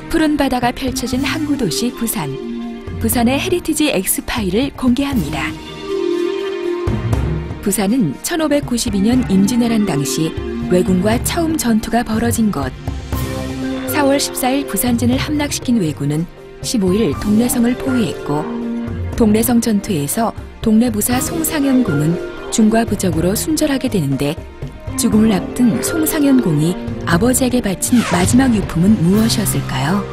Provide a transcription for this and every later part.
푸른 바다가 펼쳐진 항구 도시 부산. 부산의 헤리티지 X파일을 공개합니다. 부산은 1592년 임진왜란 당시 왜군과 처음 전투가 벌어진 곳. 4월 14일 부산진을 함락시킨 왜군은 15일 동래성을 포위했고, 동래성 전투에서 동래부사 송상현공은 중과 부적으로 순절하게 되는데, 죽음을 앞둔 송상현공이 아버지에게 바친 마지막 유품은 무엇이었을까요?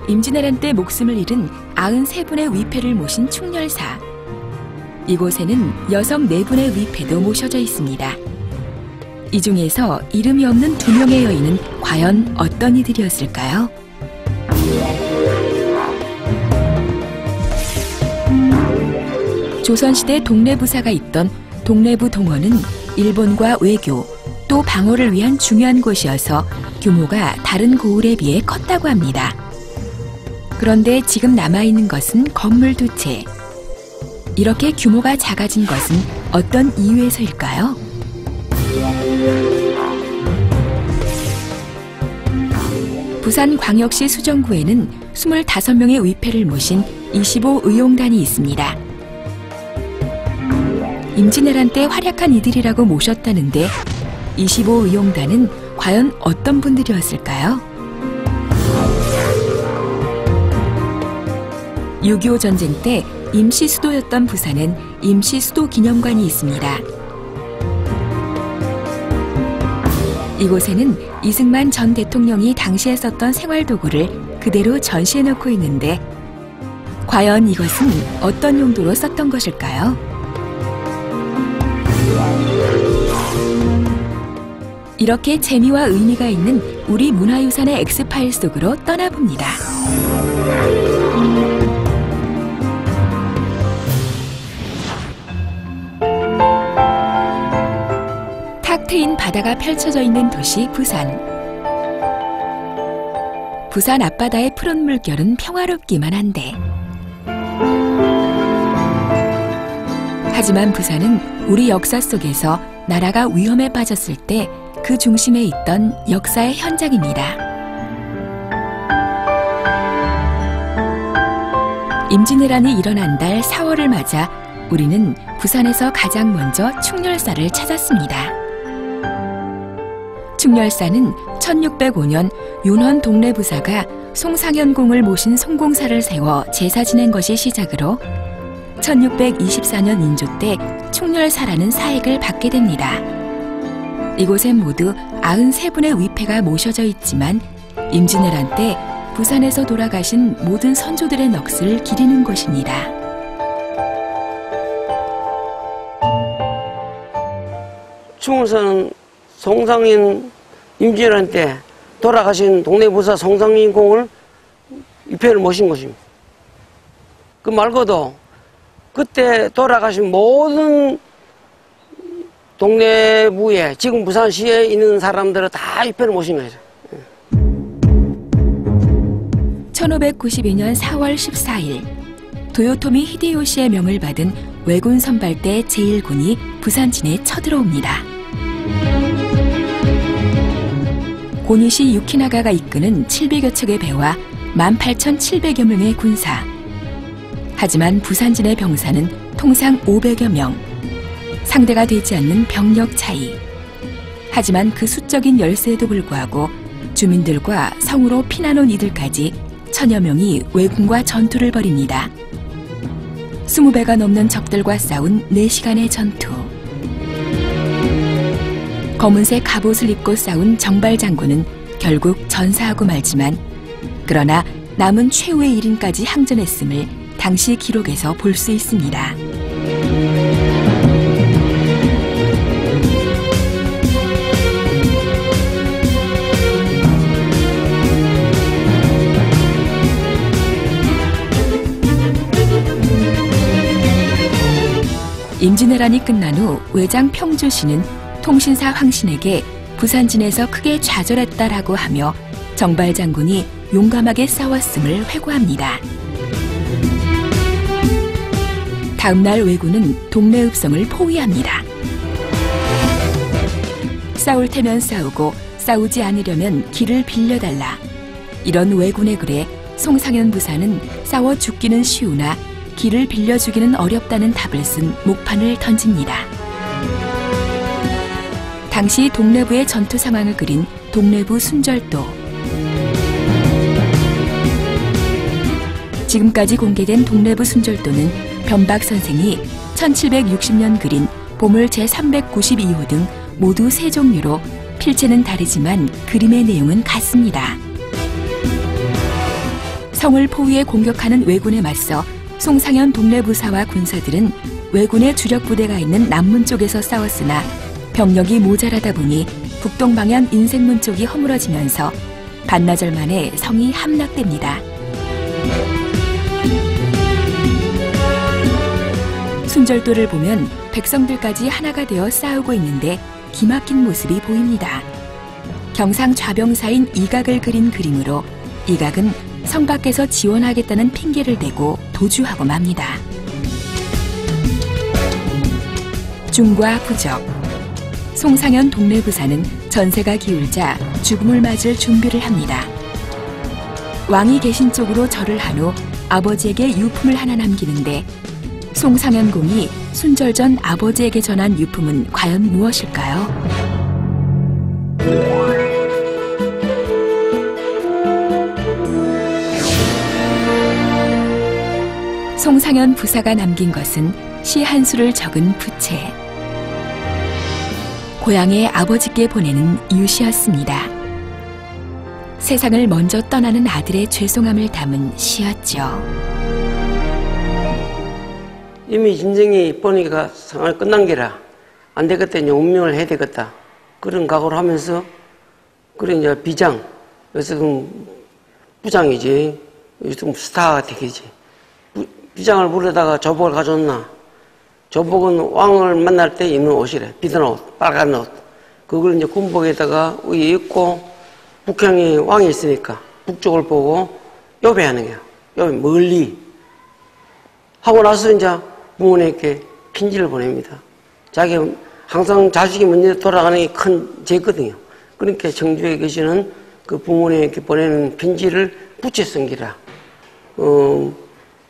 임진왜란 때 목숨을 잃은 93분의 위패를 모신 충렬사. 이곳에는 여성 4분의 위패도 모셔져 있습니다. 이 중에서 이름이 없는 2명의 여인은 과연 어떤 이들이었을까요? 조선시대 동래부사가 있던 동래부 동원은 일본과 외교, 또 방어를 위한 중요한 곳이어서 규모가 다른 고을에 비해 컸다고 합니다. 그런데 지금 남아있는 것은 건물 2채. 이렇게 규모가 작아진 것은 어떤 이유에서일까요? 부산광역시 수정구에는 25명의 위패를 모신 25의용단이 있습니다. 임진왜란 때 활약한 이들이라고 모셨다는데 25의용단은 과연 어떤 분들이었을까요? 6.25 전쟁 때 임시 수도였던 부산엔 임시 수도 기념관이 있습니다. 이곳에는 이승만 전 대통령이 당시에 썼던 생활도구를 그대로 전시해놓고 있는데, 과연 이것은 어떤 용도로 썼던 것일까요? 이렇게 재미와 의미가 있는 우리 문화유산의 X파일 속으로 떠나봅니다. 탁 트인 바다가 펼쳐져 있는 도시 부산. 부산 앞바다의 푸른 물결은 평화롭기만 한데, 하지만 부산은 우리 역사 속에서 나라가 위험에 빠졌을 때 그 중심에 있던 역사의 현장입니다. 임진왜란이 일어난 달 4월을 맞아 우리는 부산에서 가장 먼저 충렬사를 찾았습니다. 충렬사는 1605년 윤헌 동래부사가 송상현공을 모신 송공사를 세워 제사 지낸 것이 시작으로 1624년 인조 때 충렬사라는 사액을 받게 됩니다. 이곳엔 모두 93분의 위패가 모셔져 있지만 임진왜란 때 부산에서 돌아가신 모든 선조들의 넋을 기리는 곳입니다. 충렬사는 송상인 임진왜란 때 돌아가신 동래부사 송상인공을 위패를 모신 것입니다. 그 말고도 그때 돌아가신 모든 동래부에, 지금 부산시에 있는 사람들을 다 위패를 모신 거죠. 1592년 4월 14일 도요토미 히데요시의 명을 받은 왜군 선발대 제1군이 부산진에 쳐들어옵니다. 고니시 유키나가가 이끄는 700여 척의 배와 18,700여 명의 군사. 하지만 부산진의 병사는 통상 500여 명. 상대가 되지 않는 병력 차이. 하지만 그 수적인 열세에도 불구하고 주민들과 성으로 피난온 이들까지 1000여 명이 왜군과 전투를 벌입니다. 20배가 넘는 적들과 싸운 4시간의 전투. 검은색 갑옷을 입고 싸운 정발장군은 결국 전사하고 말지만, 그러나 남은 최후의 1인까지 항전했음을 당시 기록에서 볼 수 있습니다. 임진왜란이 끝난 후 외장 평주시는 통신사 황신에게 부산진에서 크게 좌절했다라고 하며 정발장군이 용감하게 싸웠음을 회고합니다. 다음날 왜군은 동래읍성을 포위합니다. 싸울 테면 싸우고 싸우지 않으려면 길을 빌려달라. 이런 왜군의 글에 송상현 부사는 싸워 죽기는 쉬우나 길을 빌려주기는 어렵다는 답을 쓴 목판을 던집니다. 당시 동래부의 전투 상황을 그린 동래부 순절도. 지금까지 공개된 동래부 순절도는 변박 선생이 1760년 그린 보물 제392호 등 모두 3종류로 필체는 다르지만 그림의 내용은 같습니다. 성을 포위해 공격하는 왜군에 맞서 송상현 동래부사와 군사들은 왜군의 주력 부대가 있는 남문 쪽에서 싸웠으나 병력이 모자라다 보니 북동 방향 인생문 쪽이 허물어지면서 반나절 만에 성이 함락됩니다. 순절도를 보면 백성들까지 하나가 되어 싸우고 있는데 기막힌 모습이 보입니다. 경상 좌병사인 이각을 그린 그림으로 이각은 성 밖에서 지원하겠다는 핑계를 대고 도주하고 맙니다. 중과 부적. 송상현 동래부사는 전세가 기울자 죽음을 맞을 준비를 합니다. 왕이 계신 쪽으로 절을 한 후 아버지에게 유품을 하나 남기는데 송상현 공이 순절 전 아버지에게 전한 유품은 과연 무엇일까요? 송상현 부사가 남긴 것은 시 한 수를 적은 부채. 고향에 아버지께 보내는 유시였습니다. 세상을 먼저 떠나는 아들의 죄송함을 담은 시였죠. 이미 진정이 보니까 상황이 끝난 게라 안 되겠다, 이제 운명을 해야 되겠다. 그런 각오를 하면서, 그래, 이제 비장, 요즘 부장이지, 요즘 스타가 되겠지. 비장을 부르다가 조복을 가져왔나? 조복은 왕을 만날 때 입는 옷이래. 비단 옷, 빨간 옷. 그걸 이제 군복에다가 위에 입고, 북형이 왕이 있으니까 북쪽을 보고 요배하는 거야. 요배, 멀리. 하고 나서 이제 부모님께 편지를 보냅니다. 자기 항상 자식이 먼저 돌아가는 게 큰 죄거든요. 그러니까 청주에 계시는 그 부모님께 보내는 편지를 부채 쓴기라.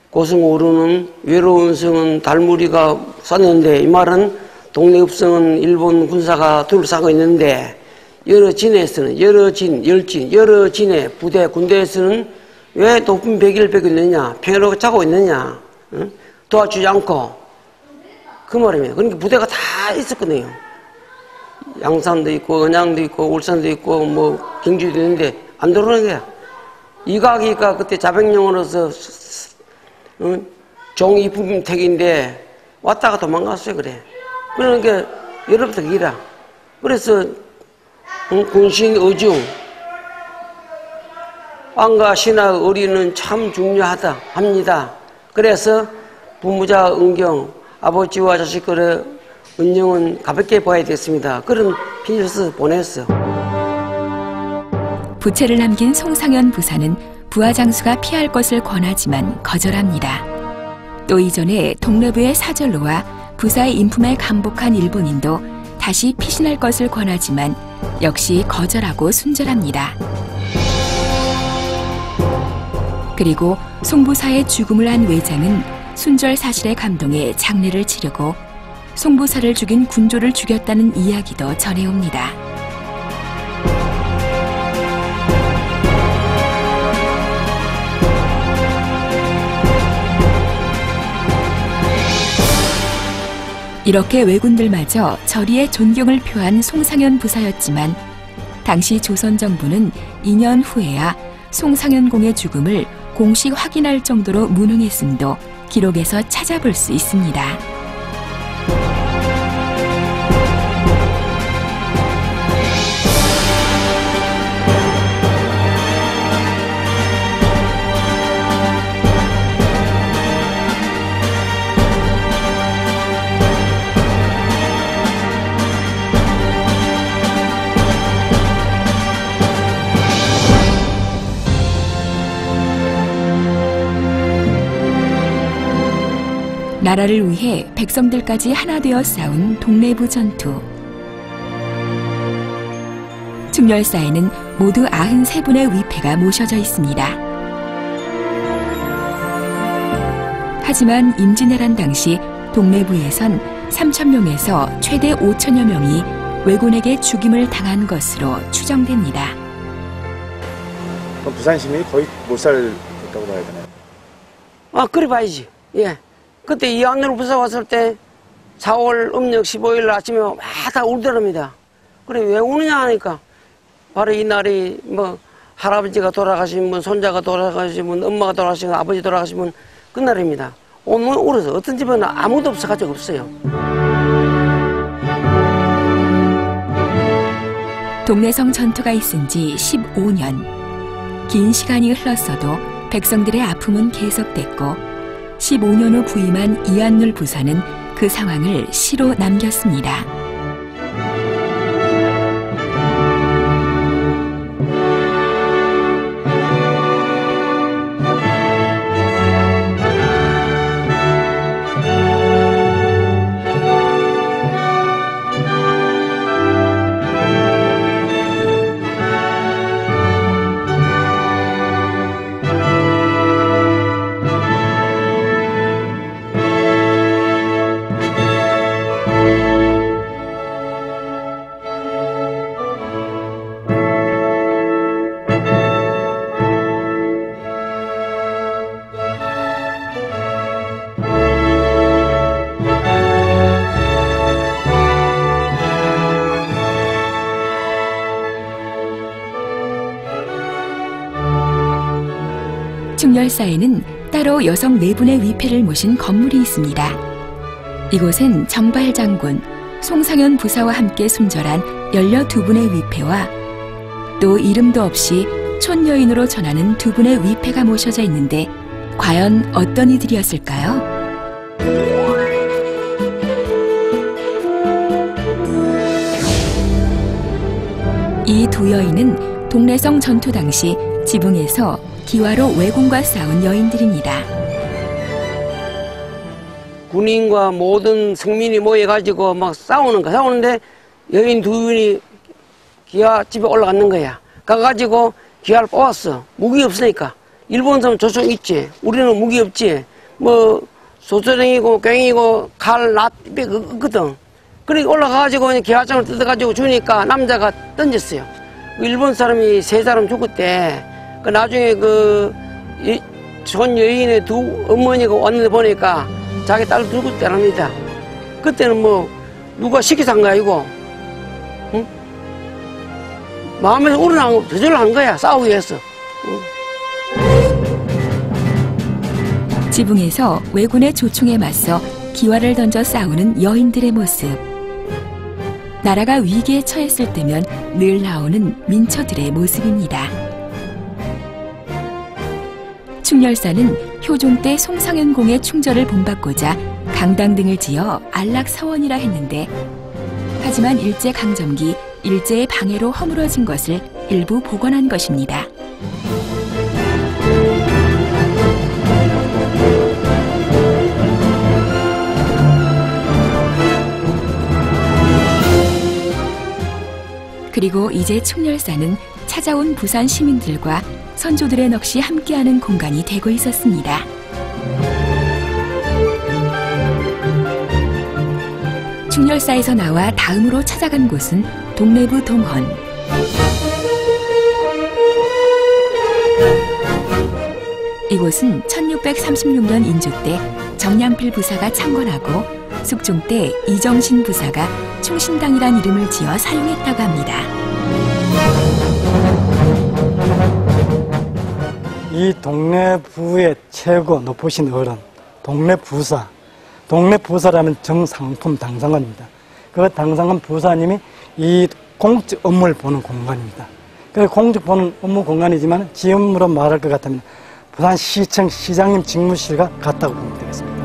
고성 오르는 외로운 성은 달무리가 쐈는데, 이 말은 동래읍성은 일본 군사가 둘러싸고 있는데, 여러 진에서는, 여러 진의 부대, 군대에서는 왜 높은 벽을 베고 있느냐, 평화롭게 자고 있느냐, 응? 도와주지 않고, 그 말입니다. 그러니까 부대가 다 있었거든요. 양산도 있고, 은양도 있고, 울산도 있고, 뭐, 경주도 있는데, 안 들어오는 거야. 이각이가 그때 자백령으로서, 종이품택인데, 왔다가 도망갔어요, 그래. 그러니까, 여러분들 이라. 그래서, 군신 의중, 왕과 신하의 의리는 참 중요하다 합니다. 그래서 부모자 은경, 아버지와 자식들의 은영은 가볍게 봐야 되겠습니다. 그런 편지를 써서 보냈어. 부채를 남긴 송상현 부사는 부하 장수가 피할 것을 권하지만 거절합니다. 또 이전에 동래부의 사절로와 부사의 인품에 감복한 일본인도 다시 피신할 것을 권하지만 역시 거절하고 순절합니다. 그리고 송부사의 죽음을 한 외장은 순절 사실에 감동해 장례를 치르고 송부사를 죽인 군조를 죽였다는 이야기도 전해옵니다. 이렇게 왜군들마저 저리의 존경을 표한 송상현 부사였지만 당시 조선 정부는 2년 후에야 송상현 공의 죽음을 공식 확인할 정도로 무능했음도 기록에서 찾아볼 수 있습니다. 나라를 위해 백성들까지 하나 되어 싸운 동래부 전투. 충렬사에는 모두 93분의 위패가 모셔져 있습니다. 하지만 임진왜란 당시 동래부에선 3,000명에서 최대 5,000여 명이 왜군에게 죽임을 당한 것으로 추정됩니다. 그럼 부산 시민이 거의 못 살겠다고 봐야 되나요? 그래 봐야지. 예. 그때 이안으로 부사 왔을 때 4월 음력 15일 아침에 막 다 울더랍니다. 그래 왜 우느냐 하니까 바로 이 날이 뭐 할아버지가 돌아가시면 손자가 돌아가시면 엄마가 돌아가시면 아버지 돌아가시면 그날입니다. 오늘 울어서 어떤 집은 아무도 없어가지고 없어요. 동래성 전투가 있은 지 15년. 긴 시간이 흘렀어도 백성들의 아픔은 계속됐고 15년 후 부임한 이한열 부사는 그 상황을 시로 남겼습니다. 충렬사에는 따로 여성 4분의 위패를 모신 건물이 있습니다. 이곳엔 정발 장군, 송상현 부사와 함께 순절한 12분의 위패와 또 이름도 없이 촌여인으로 전하는 2분의 위패가 모셔져 있는데 과연 어떤 이들이었을까요? 이 두 여인은 동래성 전투 당시 지붕에서 기와로 왜군과 싸운 여인들입니다. 군인과 모든 성민이 모여가지고 막 싸우는데 여인 2분이 기와 집에 올라갔는 거야. 가가지고 기와를 뽑았어. 무기 없으니까. 일본 사람 조총 있지. 우리는 무기 없지. 뭐 소조랭이고 괭이고 칼, 낫, 빽 없거든. 그러니까 올라가가지고 기와장을 뜯어가지고 주니까 남자가 던졌어요. 일본 사람이 3사람 죽었대. 나중에 전 여인의 2 어머니가 왔는데 보니까 자기 딸 죽었다랍니다. 그때는 뭐 누가 시켜서 한 거야 이거. 응? 마음에서 우러나고 저절로 한 거야. 싸우기 위해서. 응? 지붕에서 왜군의 조총에 맞서 기와를 던져 싸우는 여인들의 모습. 나라가 위기에 처했을 때면 늘 나오는 민초들의 모습입니다. 충렬사는 효종 때 송상현 공의 충절을 본받고자 강당 등을 지어 안락사원이라 했는데 하지만 일제강점기 일제의 방해로 허물어진 것을 일부 복원한 것입니다. 그리고 이제 충렬사는 찾아온 부산 시민들과 선조들의 넋이 함께하는 공간이 되고 있었습니다. 충렬사에서 나와 다음으로 찾아간 곳은 동래부 동헌. 이곳은 1636년 인조 때 정량필 부사가 창건하고 숙종 때 이정신 부사가 충신당이란 이름을 지어 사용했다고 합니다. 이 동래부의 최고 높으신 어른, 동래부사. 동래부사라면 정상품 당상관입니다. 그 당상관 부사님이 이 공적 업무를 보는 공간입니다. 그 공적 보는 업무 공간이지만 지음으로 말할 것 같으면 부산시청 시장님 직무실과 같다고 보면 되겠습니다.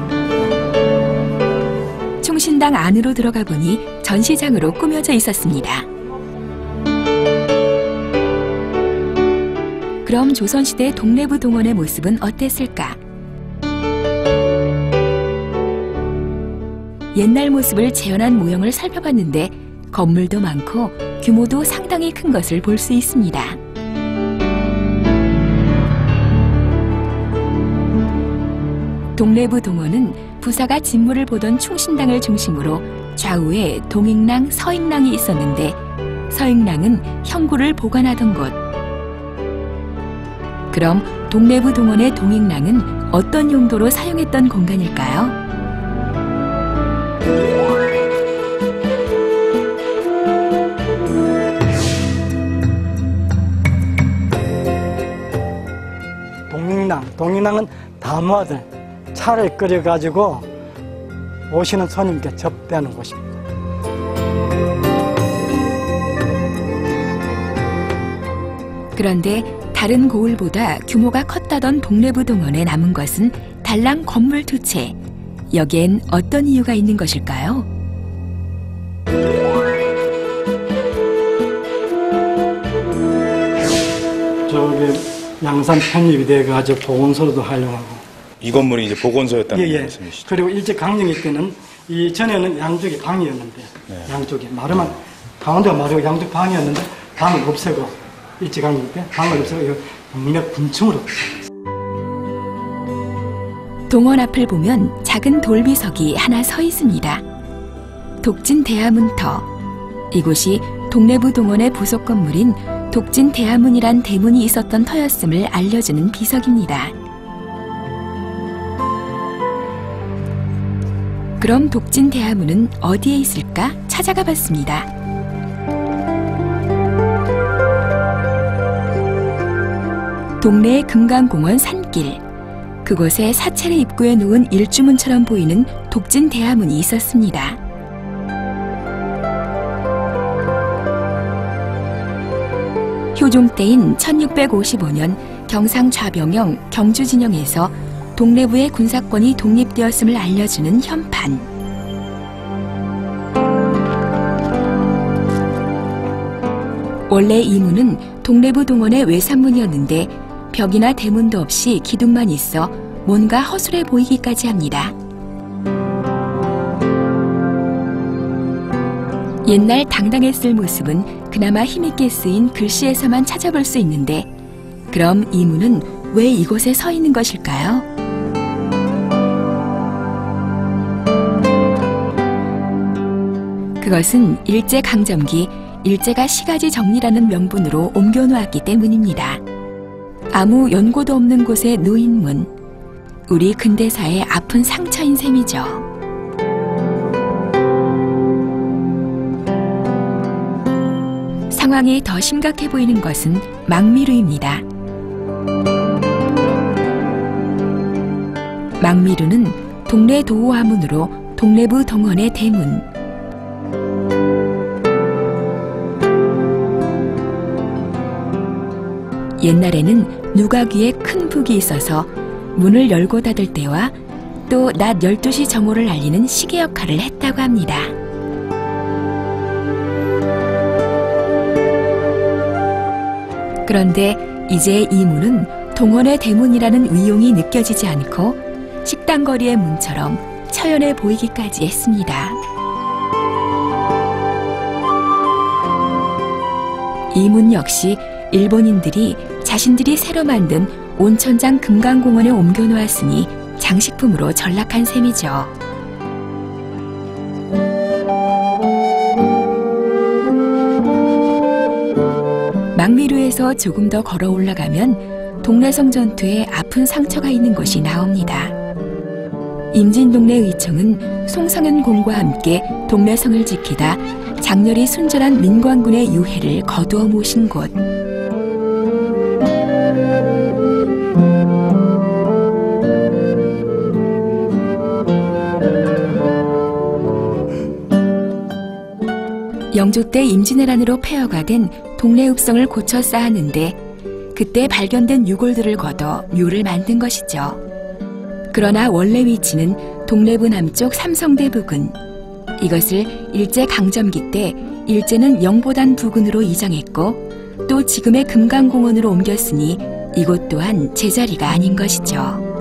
충신당 안으로 들어가 보니 전시장으로 꾸며져 있었습니다. 그럼 조선시대 동래부 동헌의 모습은 어땠을까? 옛날 모습을 재현한 모형을 살펴봤는데 건물도 많고 규모도 상당히 큰 것을 볼 수 있습니다. 동래부 동원은 부사가 진무를 보던 충신당을 중심으로 좌우에 동익랑, 서익랑이 있었는데 서익랑은 형구를 보관하던 곳. 그럼 동래부 동원의 동익랑은 어떤 용도로 사용했던 공간일까요? 동익랑은 다무아들 차를 끓여가지고 오시는 손님께 접대하는 곳입니다. 그런데 다른 고을보다 규모가 컸다던 동래부 동원에 남은 것은 달랑 건물 2채. 여기엔 어떤 이유가 있는 것일까요? 저기 양산 편입이 돼가지고 보건소로도 활용하고. 이 건물이 이제 보건소였다는 예. 말씀이시죠? 그리고 일제 강점기 때는 이 전에는 양쪽이 방이었는데 양쪽이 마루만 가운데가 마루가 양쪽 방이었는데 방을 없애고 일제 강점기 때 방을 없애고 동네 분층으로. 동원 앞을 보면 작은 돌비석이 하나 서 있습니다. 독진 대하문터. 이곳이 동래부 동원의 부속 건물인 독진 대하문이란 대문이 있었던 터였음을 알려주는 비석입니다. 그럼 독진 대하문은 어디에 있을까 찾아가 봤습니다. 동래의 금강공원 산길. 그곳에 사찰의 입구에 놓은 일주문처럼 보이는 독진 대하문이 있었습니다. 효종 때인 1655년 경상 좌병영 경주 진영에서 동래부의 군사권이 독립되었음을 알려주는 현판. 원래 이 문은 동래부 동원의 외산문이었는데 벽이나 대문도 없이 기둥만 있어 뭔가 허술해 보이기까지 합니다. 옛날 당당했을 모습은 그나마 힘있게 쓰인 글씨에서만 찾아볼 수 있는데 그럼 이 문은 왜 이곳에 서 있는 것일까요? 그것은 일제강점기 일제가 시가지 정리라는 명분으로 옮겨놓았기 때문입니다. 아무 연고도 없는 곳에 놓인 문. 우리 근대사의 아픈 상처인 셈이죠. 상황이 더 심각해 보이는 것은 망미루입니다. 망미루는 동래 도호하문으로 동래부 동원의 대문. 옛날에는 누각위에 큰 북이 있어서 문을 열고 닫을 때와 또 낮 12시 정오를 알리는 시계 역할을 했다고 합니다. 그런데 이제 이 문은 동원의 대문이라는 위용이 느껴지지 않고 식당거리의 문처럼 처연해 보이기까지 했습니다. 이 문 역시 일본인들이 자신들이 새로 만든 온천장 금강공원에 옮겨놓았으니 장식품으로 전락한 셈이죠. 망미루에서 조금 더 걸어 올라가면 동래성 전투에 아픈 상처가 있는 곳이 나옵니다. 임진동래 의청은 송성현 공과 함께 동래성을 지키다 장렬히 순절한 민관군의 유해를 거두어 모신 곳. 영조 때 임진왜란으로 폐허가 된 동래읍성을 고쳐 쌓았는데 그때 발견된 유골들을 걷어 묘를 만든 것이죠. 그러나 원래 위치는 동래부 남쪽 삼성대 부근. 이것을 일제강점기 때 일제는 영보단 부근으로 이장했고 또 지금의 금강공원으로 옮겼으니 이곳 또한 제자리가 아닌 것이죠.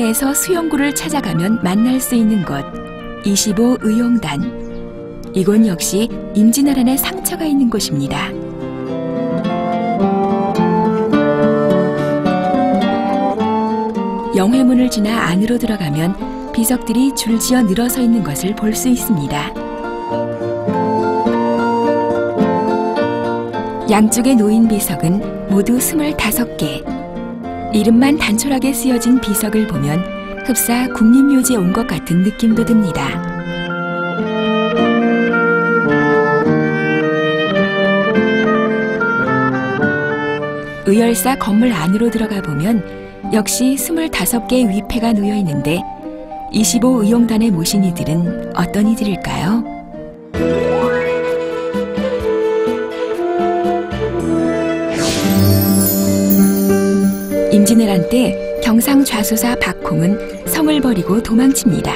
부산에서 수영구를 찾아가면 만날 수 있는 곳 25의용단. 이곳 역시 임진왜란의 상처가 있는 곳입니다. 영회문을 지나 안으로 들어가면 비석들이 줄지어 늘어서 있는 것을 볼 수 있습니다. 양쪽에 놓인 비석은 모두 25개. 이름만 단촐하게 쓰여진 비석을 보면 흡사 국립묘지에 온 것 같은 느낌도 듭니다. 의열사 건물 안으로 들어가 보면 역시 25개의 위패가 놓여 있는데 25의용단에 모신 이들은 어떤 이들일까요? 임진왜란 때 경상 좌수사 박홍은 성을 버리고 도망칩니다.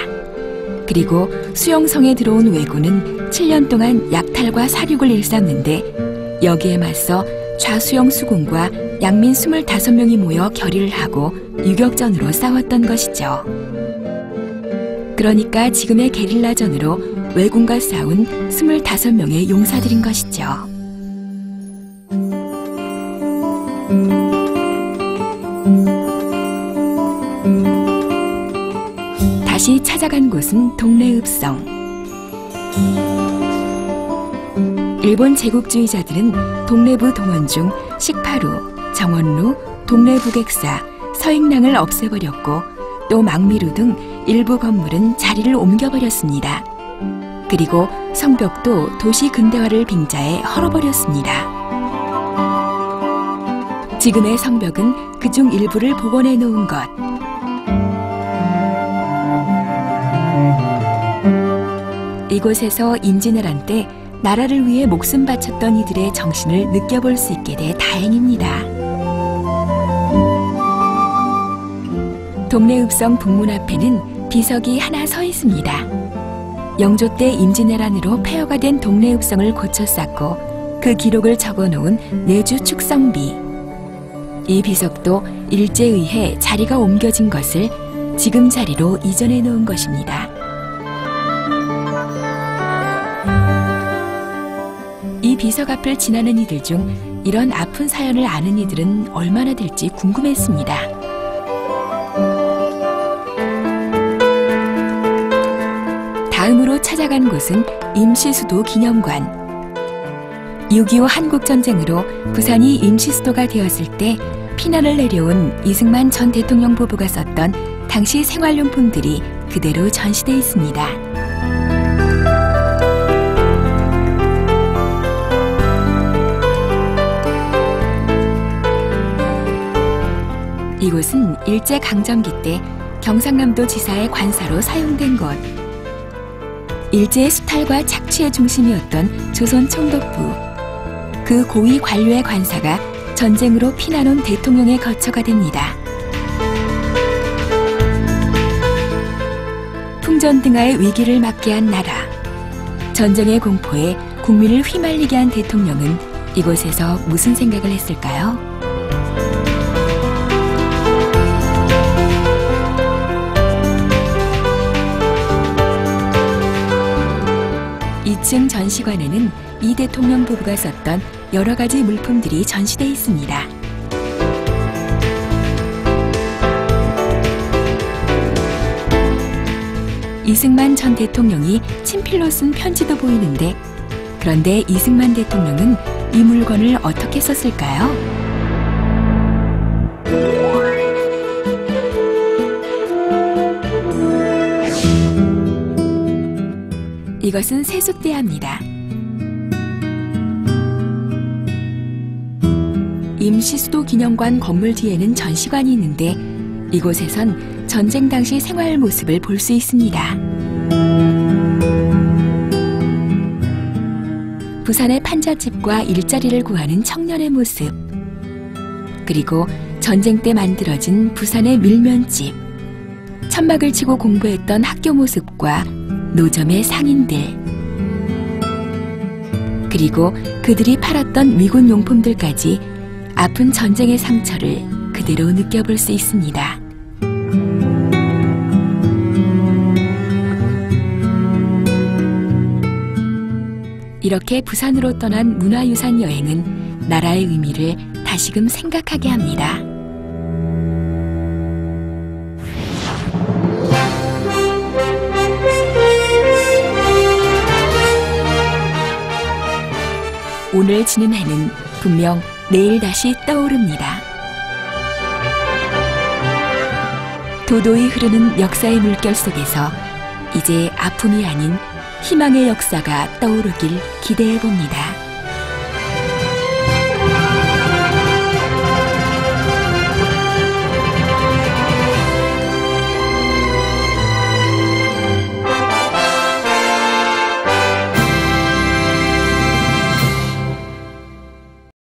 그리고 수용성에 들어온 왜군은 7년 동안 약탈과 사륙을 일삼는데 여기에 맞서 좌수영 수군과 양민 25명이 모여 결의를 하고 유격전으로 싸웠던 것이죠. 그러니까 지금의 게릴라전으로 왜군과 싸운 25명의 용사들인 것이죠. 다시 찾아간 곳은 동래읍성. 일본 제국주의자들은 동래부 동원중 식파루, 정원루, 동래부객사, 서익랑을 없애버렸고 또 망미루 등 일부 건물은 자리를 옮겨버렸습니다. 그리고 성벽도 도시 근대화를 빙자해 헐어버렸습니다. 지금의 성벽은 그중 일부를 복원해 놓은 것. 이곳에서 임진왜란 때 나라를 위해 목숨 바쳤던 이들의 정신을 느껴볼 수 있게 돼 다행입니다. 동래읍성 북문 앞에는 비석이 하나 서 있습니다. 영조 때 임진왜란으로 폐허가 된 동래읍성을 고쳐 쌓고 그 기록을 적어놓은 내주 축성비. 이 비석도 일제에 의해 자리가 옮겨진 것을 지금 자리로 이전해 놓은 것입니다. 이 비석 앞을 지나는 이들 중 이런 아픈 사연을 아는 이들은 얼마나 될지 궁금했습니다. 다음으로 찾아간 곳은 임시수도 기념관. 6.25 한국전쟁으로 부산이 임시수도가 되었을 때 피난을 내려온 이승만 전 대통령 부부가 썼던 당시 생활용품들이 그대로 전시돼 있습니다. 이곳은 일제강점기 때 경상남도 지사의 관사로 사용된 곳. 일제의 수탈과 착취의 중심이었던 조선 총독부. 그 고위 관료의 관사가 전쟁으로 피난 온 대통령의 거처가 됩니다. 풍전등하의 위기를 맞게 한 나라. 전쟁의 공포에 국민을 휘말리게 한 대통령은 이곳에서 무슨 생각을 했을까요? 2층 전시관에는 이 대통령 부부가 썼던 여러 가지 물품들이 전시돼 있습니다. 이승만 전 대통령이 친필로 쓴 편지도 보이는데, 그런데 이승만 대통령은 이 물건을 어떻게 썼을까요? 이것은 세숫대야입니다. 임시수도 기념관 건물 뒤에는 전시관이 있는데 이곳에선 전쟁 당시 생활 모습을 볼 수 있습니다. 부산의 판잣집과 일자리를 구하는 청년의 모습, 그리고 전쟁 때 만들어진 부산의 밀면집, 천막을 치고 공부했던 학교 모습과 노점의 상인들, 그리고 그들이 팔았던 미군 용품들까지 아픈 전쟁의 상처를 그대로 느껴볼 수 있습니다. 이렇게 부산으로 떠난 문화유산 여행은 나라의 의미를 다시금 생각하게 합니다. 오늘 지는 해는 분명 내일 다시 떠오릅니다. 도도히 흐르는 역사의 물결 속에서 이제 아픔이 아닌 희망의 역사가 떠오르길 기대해 봅니다.